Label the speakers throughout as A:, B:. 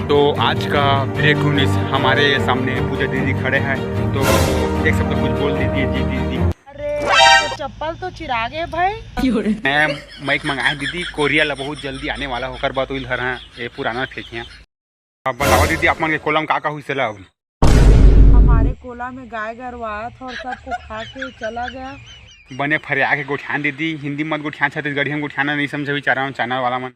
A: तो आज का ब्रेक न्यूज हमारे सामने पूजा दीदी खड़े हैं, तो एक शब्द कुछ बोल दीजिए जी दीदी।
B: अरे तो चप्पल तो चिरागे भाई।
A: मैं माइक मंगाया दीदी, कोरिया ला बहुत जल्दी आने वाला होकर बात हुई घर हैं ये पुराना फेंकिया। अब बताओ दीदी, आप मन के कोलम का हुई सला?
B: हमारे कोला में गाय गरवाया था और सबको खा के चला गया।
A: बने फरिया के गोठियान दीदी, हिंदी मत गोठियान, छत्तीसगढ़ी हम गोठियाना नहीं समझे बेचारा चाना वाला मन।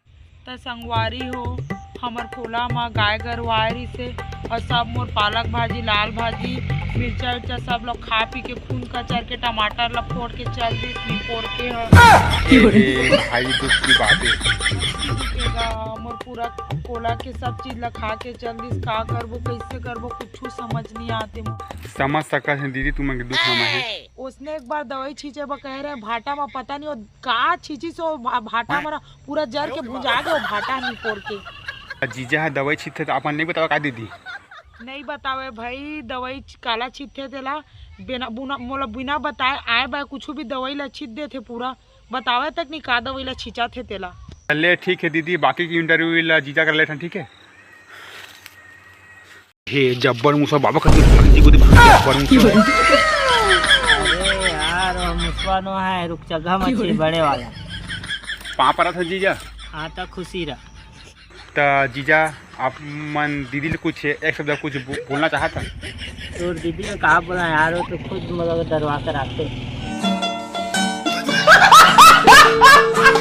B: तो संगवारी हो हमर कोला में गाय गरवायरी से और सब मोर पालक भाजी, लाल भाजी, मिर्चा उर्चा सब लोग खा पी के खून कचर के टमाटर ला फोड़ के चल दी फोड़ के
A: भाई दुख की बात है।
B: मोर पूरा कोला के सब चीज ला खा के चल दी। का करबो कैसे करबो कुछ समझ नहीं आते।
A: समझ सका है दीदी, तुम दुख में है।
B: उसने एक बार दवाई छींचे कह रहे भाटा में पता नहीं का छींची सो भाटा मारा पूरा जर के भुजा गया भाटा नहीं फोड़ के।
A: जीजा है दवाई छींचे तो अपन नहीं बताओ का दीदी?
B: नहीं बतावे भाई, दवाई काला छींचे तेला बिना बिना बताए आए बा कुछ भी दवाई ला छींच दे थे, पूरा बतावे तक नहीं का दवाई ला छींचा थे तेला।
A: चले ठीक है दीदी, बाकी की इंटरव्यू ला जीजा कर लेते हैं, ठीक है? हे जब्बर मुसा बाबा का भागी को
C: अरे यार मुसवा नो है रुक जगह मछली बड़े वाला
A: पा पड़ा था जीजा।
C: हाँ तो खुशी रहा।
A: तो जीजा आप मन दीदी ने कुछ एक शब्द कुछ बोलना चाहता?
C: तो दीदी ने कहा बोला यार वो तो खुद मतलब डरवा कर आते।